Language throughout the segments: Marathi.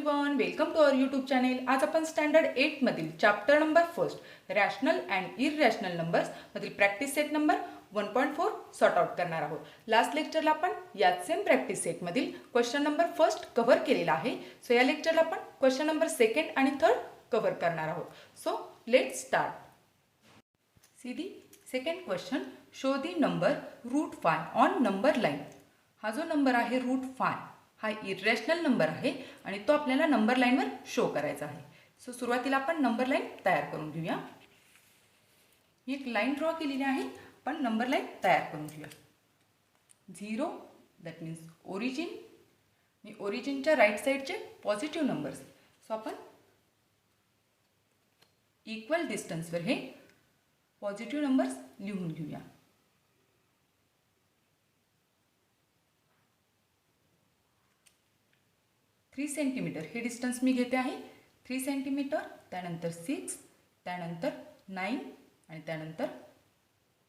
Everyone, welcome to our YouTube channel. आज आपण स्टँडर्ड 8 मधील chapter number first rational and irrational numbers मधील practice set number 1.4 sort out करणार आहोत. लास्ट लेक्चरला आपण याच सेम प्रॅक्टिस सेट मधील क्वेश्चन नंबर फर्स्ट कव्हर केलेला आहे. सो या लेक्चरला आपण क्वेश्चन नंबर सेकंड आणि थर्ड कव्हर करणार आहोत. So let's start. See the second question. Show the number √5 on number line. हा जो नंबर आहे √5 हा इररॅशनल नंबर आहे आणि तो आपल्याला नंबर लाईनवर शो करायचा आहे. सो सुरुवातीला आपण नंबर लाईन तयार करून घेऊया. मी एक लाईन ड्रॉ केलेली आहे. आपण नंबर लाईन तयार करून घेऊया. 0 दॅट मीन्स ओरिजिन आणि ओरिजिनच्या राईट साईडचे पॉझिटिव्ह नंबर्स. सो आपण इक्वल डिस्टन्सवर हे पॉझिटिव्ह नंबर्स लिहून घेऊया. 3 सेंटीमीटर हे डिस्टन्स मी घेते आहे. 3 सेंटीमीटर, त्यानंतर 6, त्यानंतर 9 आणि त्यानंतर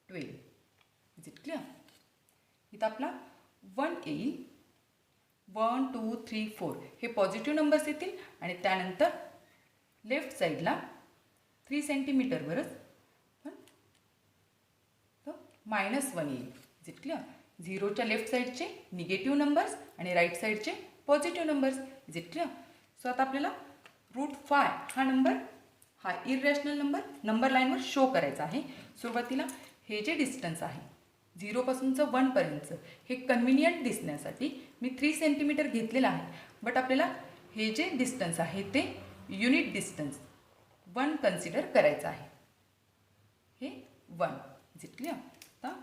12. Is it clear? इथं आपला 1 येईल. 1 2 3 4 हे पॉझिटिव्ह नंबर्स येतील आणि त्यानंतर लेफ्ट साईडला 3 सेंटीमीटरवरच -1 येईल. Is it clear? 0च्या लेफ्ट साईडचे निगेटिव्ह नंबर्स आणि राईट साईडचे positive numbers. Is it clear? So आता आपल्याला √5 हा नंबर हा इररॅशनल नंबर लाईनवर शो करायचा आहे. सुरुवातीला हे जे डिस्टन्स आहे 0पासूनचं 1पर्यंतचं हे कन्व्हिनियंट दिसण्यासाठी मी 3 सेंटीमीटर घेतलेलं आहे. बट आपल्याला हे जे डिस्टन्स आहे ते युनिट डिस्टन्स 1 कन्सिडर करायचं आहे. हे 1. Is it clear? आता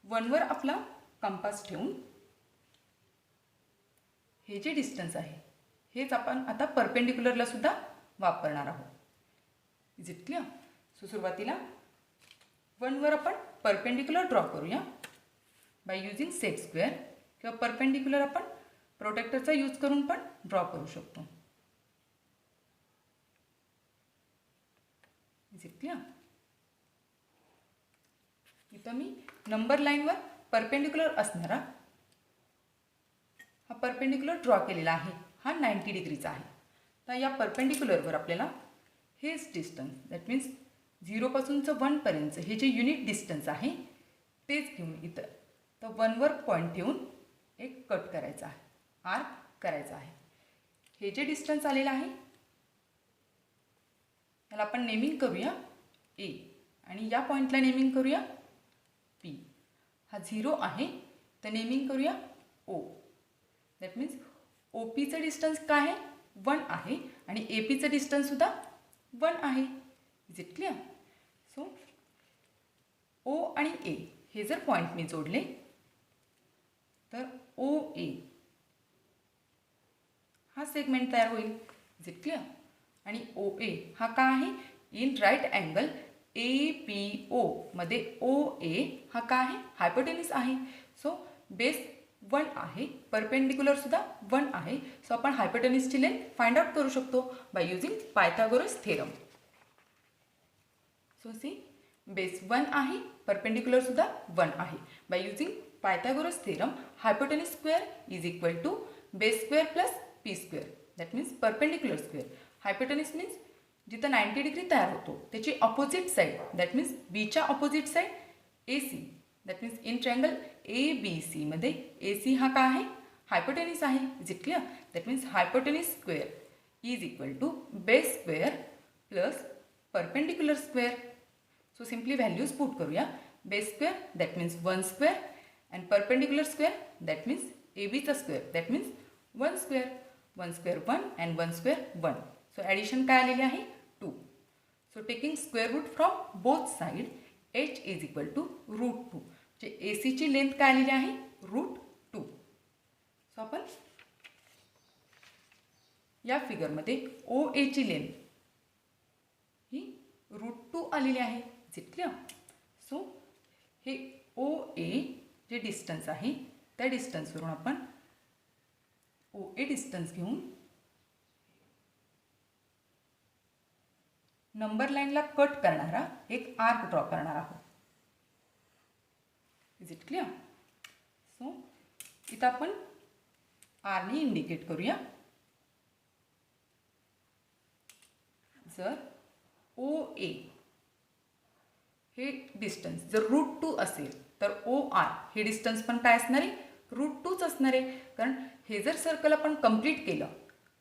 1वर आपला कंपास ठेवून हे जे डिस्टन्स आहे हेच आपण आता परपेंडिक्युलरला सुद्धा वापरणार आहोत. Is it clear? सो सुरुवातीला 1वर आपण परपेंडिक्युलर ड्रॉ करूया बाय युजिंग सेट स्क्वेअर, किंवा परपेंडिक्युलर आपण प्रोटेक्टरचा यूज करून पण ड्रॉ करू शकतो. Is it clear? इथं मी नंबर लाईनवर परपेंडिक्युलर असणारा हा परपेंडिक्युलर ड्रॉ केलेला आहे. हा 90 डिग्रीचा आहे. तर या परपेंडिक्युलरवर आपल्याला हेच डिस्टन्स दॅट मीन्स 0पासूनचं 1पर्यंतचं हे जे युनिट डिस्टन्स आहे तेच घेऊन इथं तर 1वर पॉईंट ठेवून एक कट करायचा आहे, आर्क करायचा आहे. हे जे डिस्टन्स आलेलं आहे त्याला आपण नेमिंग करूया A आणि या पॉईंटला नेमिंग करूया P. हा 0 आहे तर नेमिंग करूया O. दॅट मीन्स OPचं डिस्टन्स काय आहे? 1 आहे आणि APचं डिस्टन्ससुद्धा 1 आहे. Is it clear? So O आणि A हे जर पॉईंट मी जोडले तर OA हा सेगमेंट तयार होईल. Is it clear? आणि OA हा काय आहे? इन राईट अँगल APO मध्ये OA हा काय आहे? हायपोटेन्यूस आहे. सो बेस 1 आहे, परपेंडिक्युलर सुद्धा 1 आहे. सो आपण हायपोटेन्यूसची लेंथ फाइंड आउट करू शकतो by using Pythagoras theorem. So see base 1 आहे, परपेंडिक्युलर सुद्धा 1 आहे. By using Pythagoras theorem hypotenuse square is equal to base square plus P square. That means perpendicular square. Hypotenuse means जिथं 90 डिग्री तयार होतो त्याची ऑपोजिट साईड दॅट मीन्स बीच्या opposite side AC. That means in triangle ABC मध्ये AC हा काय आहे? हायपोटेन्यूस आहे. Is it clear? That means hypotenuse square is equal to base square plus perpendicular square. So simply values put करूया. Base square that means 1 square and perpendicular square that means ABचा square that means 1 square. 1 square 1 and 1 square 1. So addition काय आलेली आहे? 2. So taking square root from both side H is equal to √2. जे ACची लेंथ काय आलेली आहे? √2. सो आपण या फिगरमध्ये OAची लेंथ ही √2 आलेली आहे. Is it clear? सो हे OA जे डिस्टन्स आहे त्या डिस्टन्सवरून आपण OA डिस्टन्स घेऊन नंबर लाईनला कट करणारा एक आर्क ड्रॉ करणार आहोत. Is it clear? सो इथं आपण आरने इंडिकेट करूया. जर ओ ए हे डिस्टन्स जर √2 असेल तर ओ आर हे डिस्टन्स पण काय असणार आहे, √2च असणार आहे. कारण हे जर सर्कल आपण कंप्लीट केलं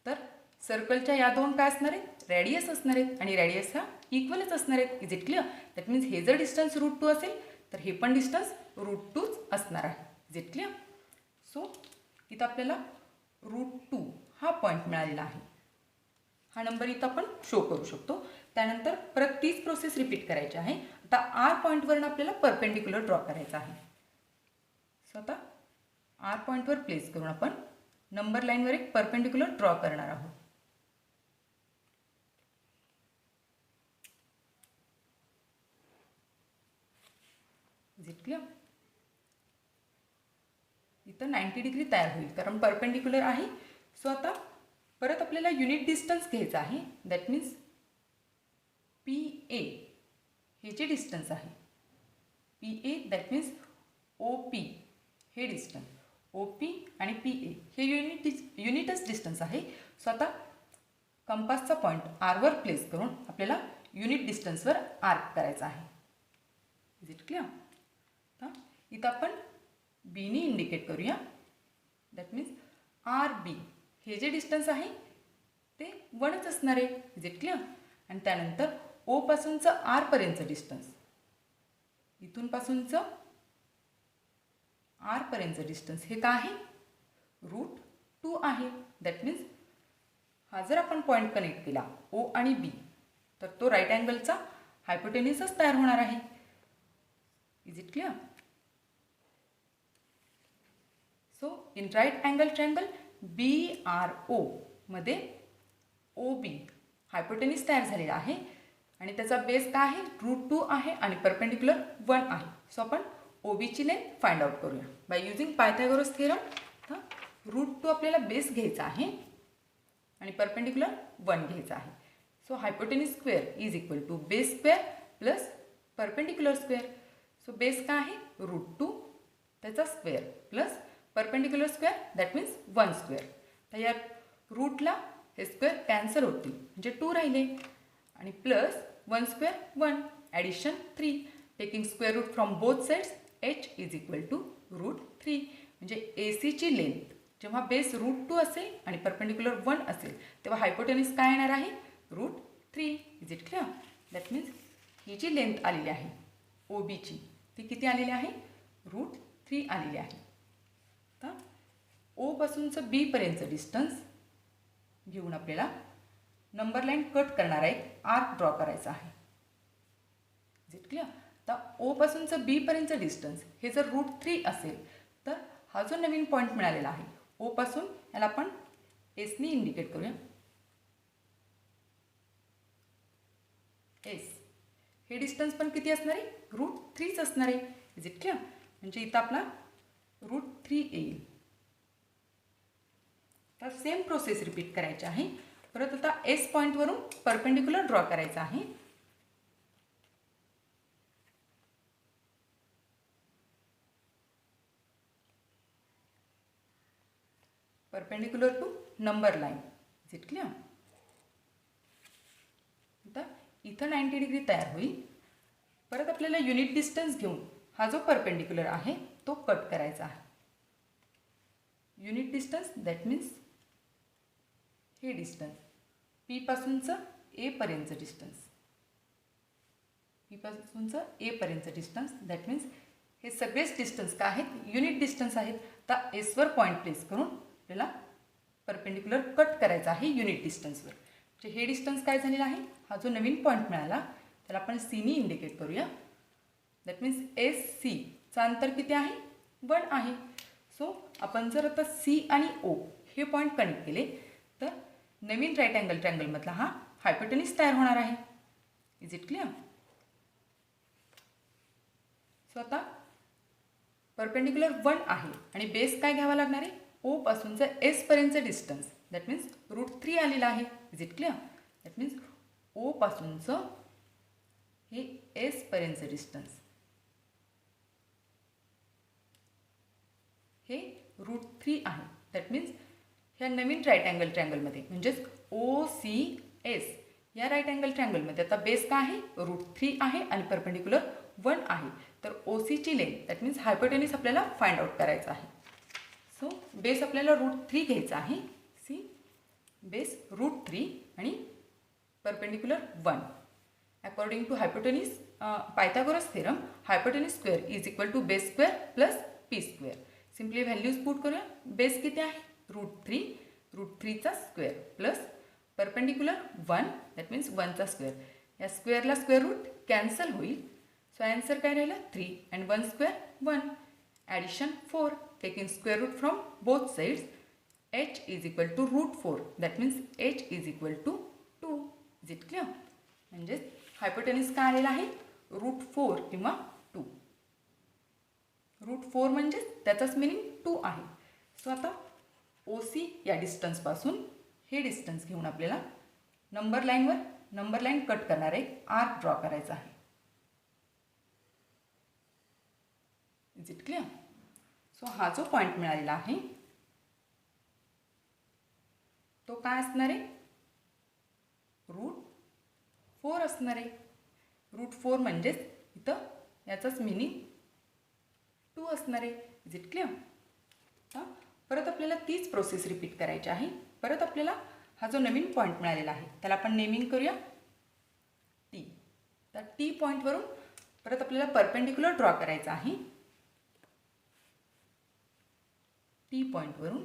तर सर्कलच्या या दोन काय असणार आहेत, रॅडियस असणार आहेत आणि रॅडियस हा इक्वलच असणार आहेत. Is it clear? That means हे जर डिस्टन्स √2 असेल तर हे पण डिस्टन्स √2च असणार आहे. Is it clear? सो इथं आपल्याला √2 हा पॉईंट मिळालेला आहे. हा नंबर इथं आपण शो करू शकतो. त्यानंतर परत तीच प्रोसेस रिपीट करायची आहे. आता आर पॉईंटवरून आपल्याला परपेंडिक्युलर ड्रॉ करायचा आहे. सो आता आर पॉईंटवर प्लेस करून आपण नंबर लाईनवर एक परपेंडिक्युलर ड्रॉ करणार आहोत. Is it clear? इथं 90 डिग्री तयार होईल कारण परपेंडिक्युलर आहे. सो आता परत आपल्याला युनिट डिस्टन्स घ्यायचा आहे. दॅट मीन्स पी ए हे जे डिस्टन्स आहे, P A that means O P हे डिस्टन्स, ओ पी आणि पी ए हे युनिटच डिस्टन्स आहे. सो आता कंपासचा पॉईंट आरवर प्लेस करून आपल्याला युनिट डिस्टन्सवर आर्क करायचा आहे. Is it clear? इथं आपण बीने इंडिकेट करूया. दॅट मीन्स आर बी हे जे डिस्टन्स आहे ते 1च असणार आहे. Is it clear? आणि त्यानंतर ओ पासूनचं आरपर्यंतचं डिस्टन्स, इथून पासूनचं आरपर्यंतचं डिस्टन्स हे काय आहे, √2 आहे. दॅट मीन्स हा जर आपण पॉईंट कनेक्ट केला ओ आणि बी तर तो राईट अँगलचा हायपोटेन्यूसच तयार होणार आहे. Is it clear? So in right angle triangle BRO मध्ये OB हायपोटेन्यूस तयार झालेला आहे आणि त्याचा बेस काय आहे, √2 आहे आणि परपेंडिक्युलर 1 आहे. सो आपण OBची लेंथ फाइंड आउट करूया बाय युजिंग पायथागोरस थिअरम. तर √2 आपल्याला बेस घ्यायचा आहे आणि परपेंडिक्युलर 1 घ्यायचा आहे. So hypotenuse square is equal to base square plus perpendicular square. So base काय आहे, √2 त्याचा square plus perpendicular square that means 1 square. तर या रूटला हे स्क्वेअर कॅन्सल होतील म्हणजे 2 राहिले आणि plus 1 square 1 addition 3 taking square root from both sides h is equal to √3. म्हणजे ACची लेंथ जेव्हा बेस √2 असेल आणि परपेंडिक्युलर 1 असेल तेव्हा हायपोटेन्यूस काय येणार आहे, √3. Is it clear? That means ही जी लेंथ आलेली आहे OBची ती किती आलेली आहे, √3 आलेली आहे. तर ओ पासूनचं बी पर्यंतचं डिस्टन्स घेऊन आपल्याला नंबर लाईन कट करणारा एक आर्क ड्रॉ करायचा आहे. Is it clear? तर ओ पासूनचं बी पर्यंतचं डिस्टन्स हे जर √3 असेल तर हा जो नवीन पॉईंट मिळालेला आहे ओ पासून याला आपण एसनी इंडिकेट करूया. एस हे डिस्टन्स पण किती असणार आहे, √3च असणार आहे. Is it clear? म्हणजे इथं आपला √3 येईल. तर सेम प्रोसेस रिपीट करायची आहे. परत आता एस पॉईंटवरून परपेंडिक्युलर ड्रॉ करायचा आहे. Perpendicular to number line. Is it clear? आता इथं 90 डिग्री तयार होईल. परत आपल्याला युनिट डिस्टन्स घेऊन हा जो परपेंडिक्युलर आहे तो कट करायचा आहे. युनिट डिस्टन्स दॅट मीन्स हे डिस्टन्स पी पासूनचं ए पर्यंतचं डिस्टन्स, पी पासूनचं ए पर्यंतचं डिस्टन्स दॅट मीन्स हे सगळेच डिस्टन्स काय आहेत, युनिट डिस्टन्स आहेत. तर एसवर पॉईंट प्लेस करून आपल्याला परपेंडिक्युलर कट करायचा आहे युनिट डिस्टन्सवर. म्हणजे हे डिस्टन्स काय झालेलं आहे, हा जो नवीन पॉईंट मिळाला त्याला आपण सीनी इंडिकेट करूया. दॅट मीन्स SCचं अंतर किती आहे, 1 आहे. सो आपण जर आता C आणि O हे पॉईंट कनेक्ट केले तर नवीन राईट अँगल ट्रायंगलमधला हा हायपोटेन्यूस तयार होणार आहे. Is it clear? सो आता परपेंडिक्युलर 1 आहे आणि बेस काय घ्यावा लागणार आहे, O पासूनचं S पर्यंतचं डिस्टन्स दॅट मीन्स √3 आलेलं आहे. Is it clear? That means O पासूनचं हे S पर्यंतचं डिस्टन्स हे √3 आहे. दॅट मीन्स ह्या नवीन राईट अँगल ट्रायंगलमध्ये म्हणजेच OCS या राईट अँगल ट्रँगलमध्ये आता बेस काय आहे, √3 आहे आणि परपेंडिक्युलर 1 आहे. तर ओ सीची लेंथ दॅट मीन्स हायपोटेनिस आपल्याला फाइंड आउट करायचं आहे. सो बेस आपल्याला √3 घ्यायचा आहे. सी बेस √3 आणि perpendicular 1. According to hypotenuse Pythagoras theorem hypotenuse square is equal to base square plus P square. Simply values put करूया. बेस किती आहे, √3, √3चा square plus perpendicular 1 that means 1चा स्क्वेअर. या स्क्वेअरला स्क्वेअर रूट कॅन्सल होईल. सो आन्सर काय राहिलं 3 अँड 1 square 1. Addition 4 taking square root from both sides. h is equal to √4 that means h is equal to 2. Is it clear? म्हणजेच हायपोटेनिस काय आलेला आहे, √4 किंवा 2. √4 म्हणजेच त्याचाच मिनिंग 2 आहे. सो आता ओ सी या डिस्टन्सपासून हे डिस्टन्स घेऊन आपल्याला नंबर लाईन कट करणार एक आर्क ड्रॉ करायचा आहे. Is it clear? सो हा जो पॉईंट मिळालेला आहे तो काय असणार आहे, √4 असणार आहे. √4 म्हणजेच इथं याचाच मिनिंग 2 असणार आहे. Is it clear? परत आपल्याला तीच प्रोसेस रिपीट करायची आहे. परत आपल्याला हा जो नवीन पॉईंट मिळालेला आहे त्याला आपण नेमिंग करूया टी. तर टी पॉईंटवरून परत आपल्याला परपेंडिक्युलर ड्रॉ करायचा आहे. टी पॉईंटवरून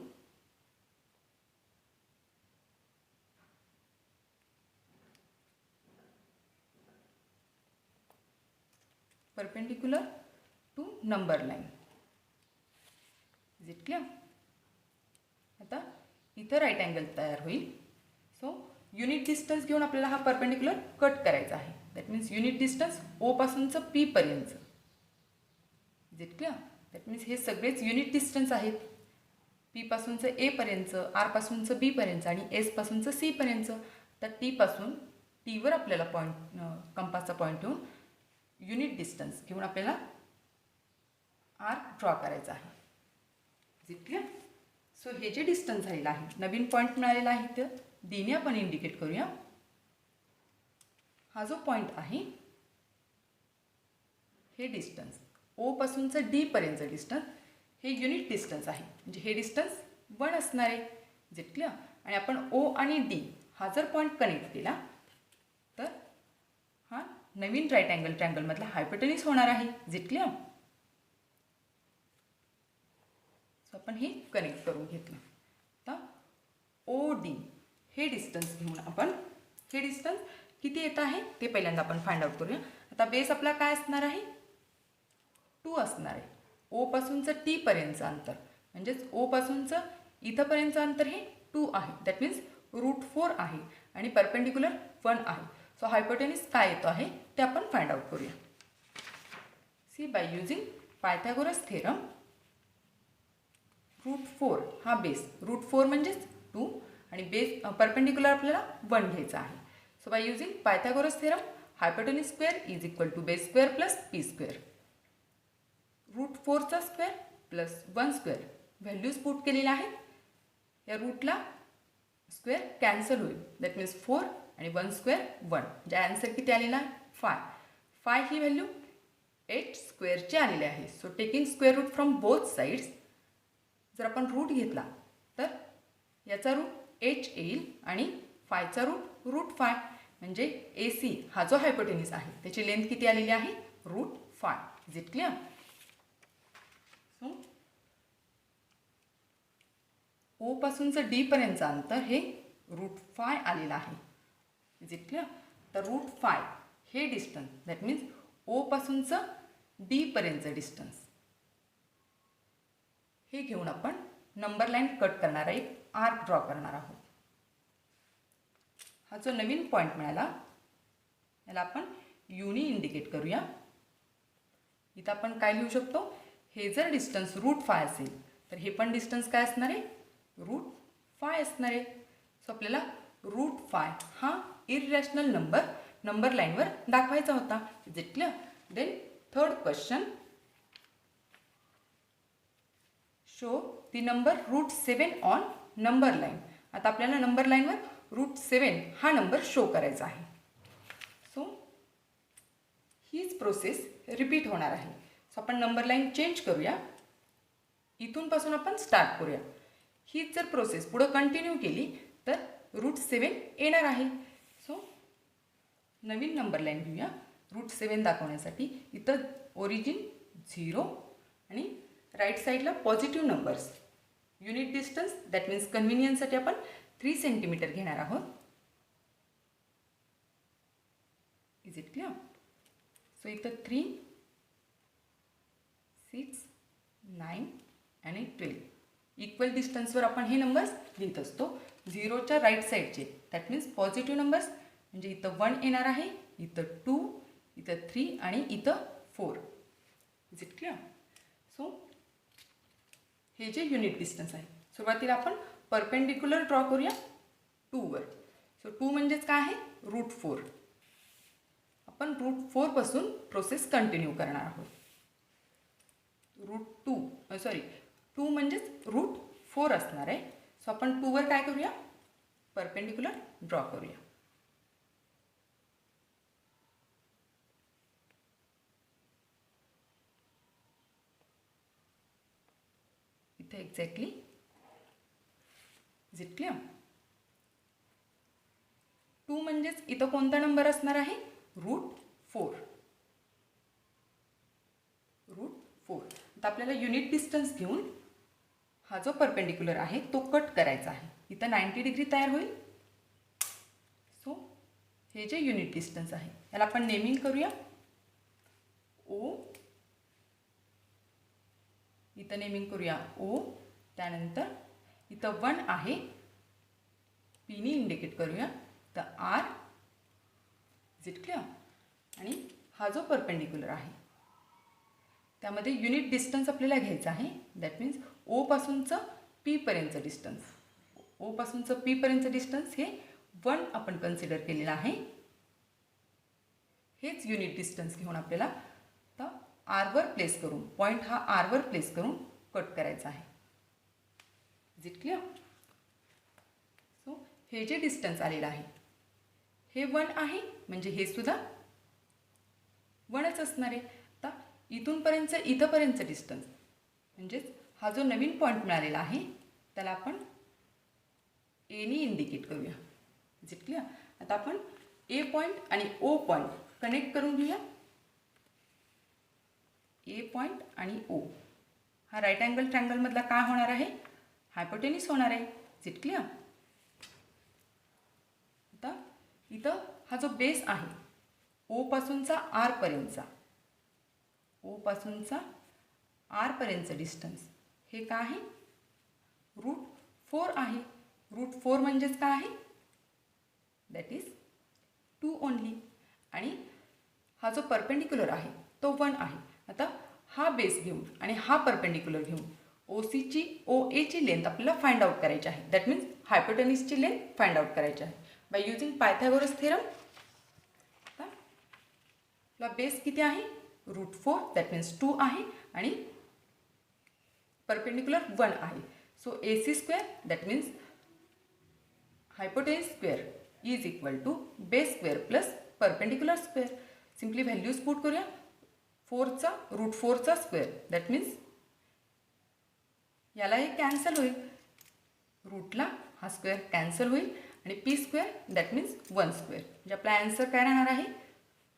perpendicular to number line. Is it clear? आता इथं राईट अँगल तयार होईल. सो युनिट डिस्टन्स घेऊन आपल्याला हा परपेंडिक्युलर कट करायचा आहे. That means unit distance O पासूनचं पी पर्यंत. Is it clear? That means हे सगळेच युनिट डिस्टन्स आहेत. पी पासूनचं ए पर्यंत, आर पासूनचं बी पर्यंत आणि एस पासूनचं सी पर्यंत. तर टी पासून टीवर आपल्याला पॉईंट कंपासचा पॉईंट ठेवून युनिट डिस्टन्स घेऊन आपल्याला आर्क ड्रॉ करायचा आहे. Is it clear? सो हे जे डिस्टन्स झालेलं आहे, नवीन पॉईंट मिळालेला आहे तर डीने आपण इंडिकेट करूया. हा जो पॉईंट आहे हे डिस्टन्स ओ पासूनचं डी पर्यंतचं डिस्टन्स हे युनिट डिस्टन्स आहे. म्हणजे हे डिस्टन्स 1 असणार आहे. Is it clear? आणि आपण ओ आणि डी हा जर पॉईंट कनेक्ट केला तर हा नवीन राईट अँगल ट्रँगलमधला हायपोटेनिस होणार आहे. Is it clear? सो आपण हे कनेक्ट करून घेतलं. आता ओ डी हे डिस्टन्स घेऊन आपण हे डिस्टन्स किती येत आहे ते पहिल्यांदा आपण फाइंड आउट करूया. आता बेस आपला काय असणार आहे, 2 असणार आहे. ओ पासूनचं टी पर्यंतचं अंतर म्हणजेच ओ पासूनचं इथंपर्यंतचं अंतर हे 2 आहे. दॅट मीन्स √4 आहे आणि परपेंडिक्युलर 1 आहे. सो हायपोटेनिस काय येतो आहे ते आपण फाइंड आउट करूया. See by using Pythagoras theorem √4 हा बेस, √4 म्हणजेच 2 आणि बेस परपेंडिक्युलर आपल्याला 1 घ्यायचा आहे. So by using Pythagoras theorem hypotenuse square is equal to base square plus P square. √4चा square plus 1 square values put केलेल्या आहेत. या रूटला स्क्वेअर कॅन्सल होईल. दॅट मीन्स 4 आणि 1 स्क्वेअर 1. म्हणजे आन्सर किती आलेला आहे 5. ही व्हॅल्यू 8 स्क्वेअरची आलेली आहे. So taking square root from both sides जर आपण रूट घेतला तर याचा रूट h येईल आणि 5चा रूट √5 म्हणजे ए सी हा जो हायपोटेनिस आहे त्याची लेंथ किती आलेली आहे √5. Is it clear? So O पासूनचं डी पर्यंतचं अंतर हे √5 आलेलं आहे. Is it clear? तर √5 हे डिस्टन्स दॅट मीन्स ओ पासूनचं डी पर्यंतचं डिस्टन्स हे घेऊन आपण नंबर लाईन कट करणारा एक आर्क ड्रॉ करणार आहोत. हा जो नवीन पॉईंट मिळाला याला आपण युनी इंडिकेट करूया. इथं आपण काय लिहू शकतो, हे जर डिस्टन्स √5 असेल तर हे पण डिस्टन्स काय असणार आहे √5 असणार आहे. सो आपल्याला √5 हा इररॅशनल नंबर लाईनवर दाखवायचा होता. Is it clear? Then third question, show the number √7 on number line. आता आपल्याला नंबर लाईनवर √7 हा नंबर शो करायचा आहे. सो हीच प्रोसेस रिपीट होणार आहे. सो आपण नंबर लाईन चेंज करूया. इथूनपासून आपण स्टार्ट करूया. हीच जर प्रोसेस पुढं कंटिन्यू केली तर √7 येणार आहे. सो नवीन नंबर लाईन घेऊया. √7 दाखवण्यासाठी इथं ओरिजिन 0 आणि राईट साईडला positive numbers. Unit distance that means कन्व्हिनियन्ससाठी आपण 3 सेंटीमीटर घेणार आहोत. Is it clear? सो इथं 3, 6, 9 आणि 12 इक्वल डिस्टन्सवर आपण हे नंबर्स लिहित असतो. 0च्या राईट साईडचे दॅट मीन्स पॉझिटिव्ह नंबर्स म्हणजे इथं 1 येणार आहे, इथं 2, इथं 3 आणि इथं 4. Is it clear? सो हे जे युनिट डिस्टन्स आहे, सुरुवातीला आपण परपेंडिक्युलर ड्रॉ करूया 2वर. सो 2 म्हणजेच काय आहे? √4. आपण √4 पासून प्रोसेस कंटिन्यू करणार आहोत. √2 म्हणजेच √4 असणार आहे. सो आपण 2वर काय करूया? परपेंडिक्युलर ड्रॉ करूया. इथे एक्झॅक्टली. Is it clear? 2 म्हणजेच इथं कोणता नंबर असणार आहे? √4. आता आपल्याला युनिट डिस्टन्स घेऊन हा जो परपेंडिक्युलर आहे तो कट करायचा आहे. इथं 90 डिग्री तयार होईल. सो हे जे युनिट डिस्टन्स आहे याला आपण नेमिंग करूया O. इथं नेमिंग करूया O. त्यानंतर इथं 1 आहे, Pने इंडिकेट करूया तर R. Is it clear? आणि हा जो परपेंडिक्युलर आहे त्यामध्ये युनिट डिस्टन्स आपल्याला घ्यायचा आहे. दॅट मीन्स O पासूनचं P पर्यंतचं डिस्टन्स. O पासूनचं P पर्यंतचं डिस्टन्स हे 1 आपण कन्सिडर केलेलं आहे. हेच युनिट डिस्टन्स घेऊन आपल्याला आता आरवर प्लेस करून, पॉईंट हा आरवर प्लेस करून कट करायचा आहे. Is it clear? सो हे जे डिस्टन्स आलेलं आहे हे 1 आहे म्हणजे हे सुद्धा 1च असणार आहे. आता इथूनपर्यंतचं इथंपर्यंतचं डिस्टन्स म्हणजेच हा जो नवीन पॉईंट मिळालेला आहे त्याला आपण एने इंडिकेट करूया. Is it clear? आता आपण ए पॉईंट आणि O पॉईंट कनेक्ट करून घेऊया. ए पॉईंट आणि O हा राईट अँगल ट्रँगलमधला काय होणार आहे? हायपोटेनिस होणार आहे. Is it clear? आता इथं हा जो बेस आहे O पासूनचा R पर्यंतचा, O पासूनचा R पर्यंतचं डिस्टन्स हे काय आहे? √4 आहे. √4 म्हणजेच काय आहे? That is 2 only. आणि हा जो परपेंडिक्युलर आहे तो 1 आहे. आता हा बेस घेऊन आणि हा परपेंडिक्युलर घेऊन OAची लेंथ आपल्याला फाइंड आउट करायची आहे. दॅट मीन्स हायपोटेनिसची लेंथ फाइंड आउट करायची आहे बाय युजिंग पायथागोरस थेरम. आपला बेस किती आहे? √4 दॅट मीन्स 2 आहे आणि परपेंडिक्युलर 1 आहे. So AC² that means hypotenuse square is equal to base square plus perpendicular square. Simply values put करूया. 4चा √4चा स्क्वेअर दॅट मीन्स याला हे कॅन्सल होईल. रूटला हा स्क्वेअर कॅन्सल होईल आणि P² दॅट मीन्स 1 स्क्वेअर. म्हणजे आपला ॲन्सर काय राहणार आहे?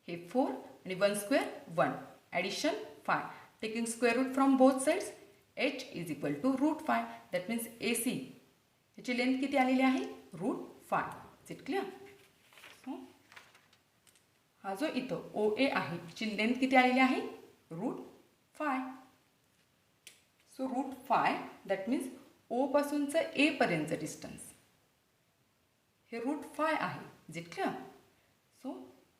हे 4 आणि 1 square 1. Addition 5. Taking square root from both sides H is equal to √5 that means AC ह्याची लेंथ किती आलेली आहे? √5. Is it clear? सो हा जो इथं OA आहे ची लेंथ किती आलेली आहे? √5. सो √5 दॅट मीन्स O पासूनचं A पर्यंतचं डिस्टन्स हे √5 आहे. Is it clear? सो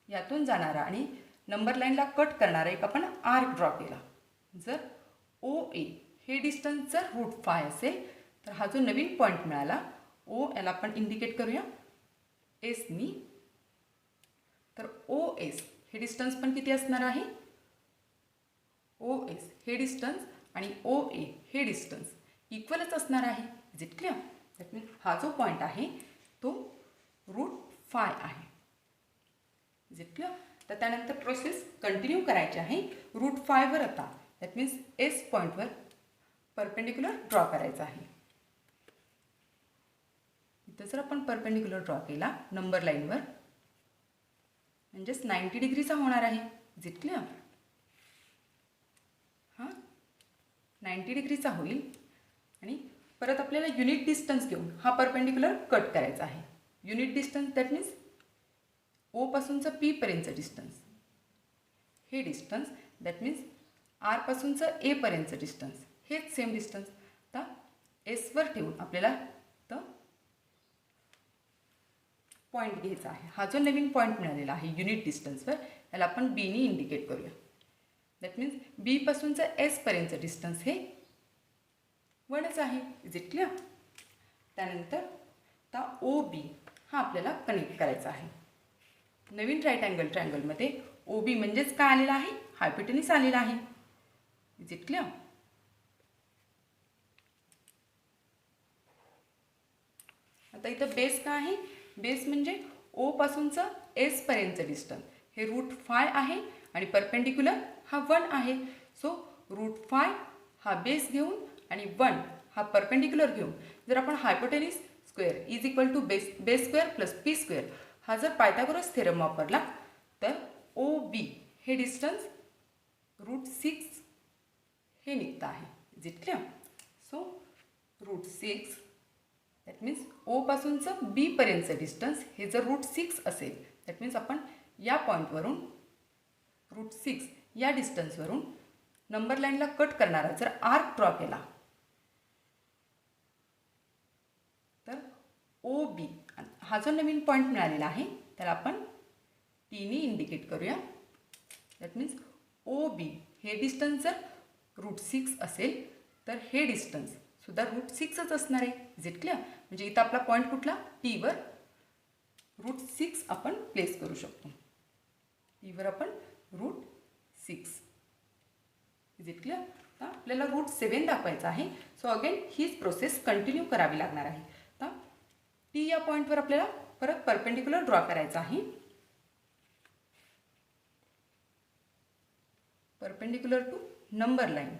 यातून जाणारा आणि नंबर लाईनला कट करणारा एक आपण आर्क ड्रॉ केला. जर OA हे डिस्टन्स जर √5 असेल तर हा जो नवीन पॉईंट मिळाला O याला आपण इंडिकेट करूया Sनी. तर OS हे डिस्टन्स पण किती असणार आहे? OS हे डिस्टन्स आणि OA हे डिस्टन्स इक्वलच असणार आहे. Is it clear? That means हा जो पॉईंट आहे तो √5 आहे. Is it clear? तर त्यानंतर प्रोसेस कंटिन्यू करायची आहे. √5 वर आता दॅट मीन्स एस पॉईंटवर परपेंडिक्युलर ड्रॉ करायचा आहे. इथं जर आपण परपेंडिक्युलर ड्रॉ केला नंबर लाईनवर म्हणजेच 90 डिग्रीचा होणार आहे. Is it clear? हां 90 डिग्रीचा होईल आणि परत आपल्याला युनिट डिस्टन्स घेऊन हा परपेंडिक्युलर कट करायचा आहे. Unit distance that means O पासूनचं पी पर्यंतचं डिस्टन्स, हे डिस्टन्स दॅट मीन्स आर पासूनचं ए पर्यंतचं डिस्टन्स, हेच सेम डिस्टन्स आता एसवर ठेवून आपल्याला तर पॉईंट घ्यायचा आहे. हा जो नवीन पॉईंट मिळालेला आहे युनिट डिस्टन्सवर त्याला आपण बीने इंडिकेट करूया. दॅट मीन्स बी पासूनचं एस पर्यंतचं डिस्टन्स हे 1च आहे. Is it clear? त्यानंतर आता ओ बी हा आपल्याला कनेक्ट करायचा आहे. नवीन राईट अँगल ट्रायंगलमध्ये ओ बी म्हणजेच काय आलेला आहे? हायपोटेन्यूस आलेला आहे. Is it clear? आता इथं बेस काय आहे? बेस म्हणजे ओ पासूनचं एस पर्यंतचं डिस्टन्स हे √5 आहे आणि परपेंडिक्युलर हा 1 आहे. सो √5 हा बेस घेऊन आणि 1 हा परपेंडिक्युलर घेऊन जर आपण hypotenuse square is equal to base square plus P square हा जर पायथागोरस थेरम वापरला तर ओ बी हे डिस्टन्स √6 हे निघतं आहे. Is it clear? So √6 that means O पासूनचं बी पर्यंतचं डिस्टन्स हे जर √6 असेल दॅट मीन्स आपण या पॉईंटवरून √6 या डिस्टन्सवरून नंबर लाईनला कट करणारा जर आर्क ड्रॉ केला तर ओ बी हा जो नवीन पॉईंट मिळालेला आहे त्याला आपण टीने इंडिकेट करूया. दॅट मीन्स ओ बी हे डिस्टन्स जर √6 असेल तर हे डिस्टन्स सुद्धा √6च असणार आहे. Is it clear? म्हणजे इथं आपला पॉईंट कुठला? टीवर √6 आपण प्लेस करू शकतो. टीवर आपण √6. Is it clear? आता आपल्याला √7 दाखवायचं आहे. सो अगेन हीच प्रोसेस कंटिन्यू करावी लागणार आहे. आता टी या पॉईंटवर आपल्याला परत परपेंडिक्युलर ड्रॉ करायचा आहे. Perpendicular to number line.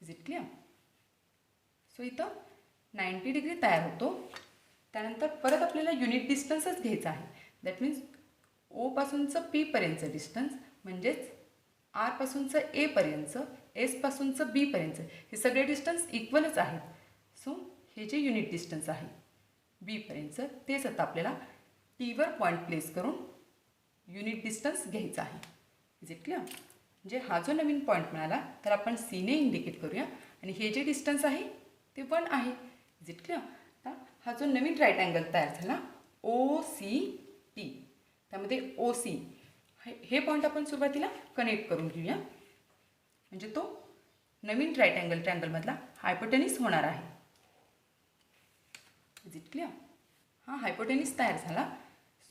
Is it clear? So इथं 90 डिग्री तयार होतो. त्यानंतर परत आपल्याला युनिट डिस्टन्सच घ्यायचा आहे. दॅट मीन्स ओ पासूनचं पी पर्यंतचं डिस्टन्स म्हणजेच आर पासूनचं ए पर्यंतचं, एस पासूनचं बी पर्यंतचं हे सगळे डिस्टन्स इक्वलच आहेत. सो हे जे युनिट डिस्टन्स आहे बी पर्यंतचं तेच आता आपल्याला टीवर पॉईंट प्लेस करून युनिट डिस्टन्स घ्यायचा आहे. Is it clear? म्हणजे हा जो नवीन पॉईंट मिळाला तर आपण सीने इंडिकेट करूया आणि हे जे डिस्टन्स आहे ते 1 आहे. Is it clear? आता हा जो नवीन राईट अँगल तयार झाला ओ सी टी त्यामध्ये ओ सी हे पॉईंट आपण सुरुवातीला कनेक्ट करून घेऊया म्हणजे तो नवीन राईट अँगल ट्रायंगलमधला हायपोटेन्यूस होणार आहे. Is it clear? हा हायपोटेन्यूस तयार झाला.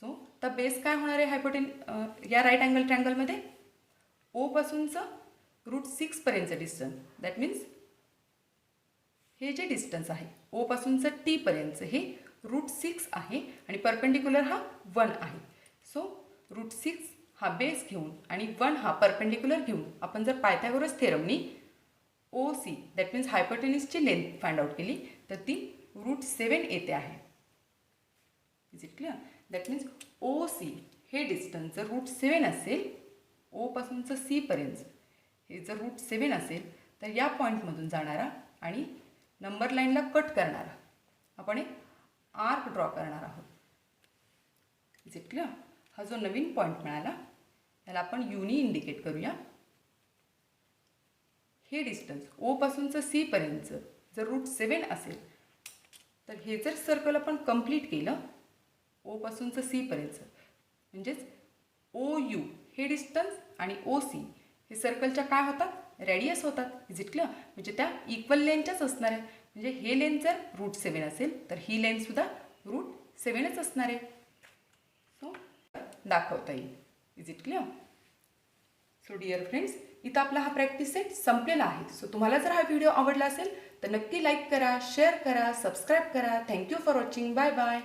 सो तर बेस काय होणार आहे या राईट अँगल ट्रायंगलमध्ये? ओ पासूनचं √6 पर्यंतचं डिस्टन्स दॅट मीन्स हे जे डिस्टन्स आहे ओ पासूनचं टी पर्यंतचं हे √6 आहे आणि परपेंडिक्युलर हा 1 आहे. सो √6 हा बेस घेऊन आणि 1 हा परपेंडिक्युलर घेऊन आपण जर पायथागोरस थेरमनी ओ सी दॅट मीन्स हायपोटेन्यूसची लेंथ फाइंड आउट केली तर ती √7 येते आहे. Is it clear? That means O C हे डिस्टन्स जर √7 असेल ओ पासूनचं सी पर्यंत हे जर √7 असेल तर या पॉईंटमधून जाणारा आणि नंबर लाईनला कट करणारा आपण एक आर्क ड्रॉ करणार आहोत. Is it clear? हा जो नवीन पॉईंट मिळाला त्याला आपण युनी इंडिकेट करूया. हे डिस्टन्स ओ पासूनचं सी पर्यंतचं जर √7 असेल तर हे जर सर्कल आपण कंप्लीट केलं ओ पासूनचं सी पर्यंतचं म्हणजेच ओ यू हे डिस्टन्स आणि ओ सी हे सर्कलच्या काय होतात? रेडियस होतात. Is it clear? म्हणजे त्या इक्वल लेंथच्याच असणार आहे. म्हणजे हे लेंथ जर √7 असेल तर ही लेंथसुद्धा √7च असणार आहे. सो दाखवता येईल. Is it clear? So dear friends इथं आपला हा प्रॅक्टिस सेट संपलेला आहे. सो तुम्हाला जर हा व्हिडिओ आवडला असेल तर नक्की लाईक करा, शेअर करा, सबस्क्राईब करा. Thank you for watching. Bye bye.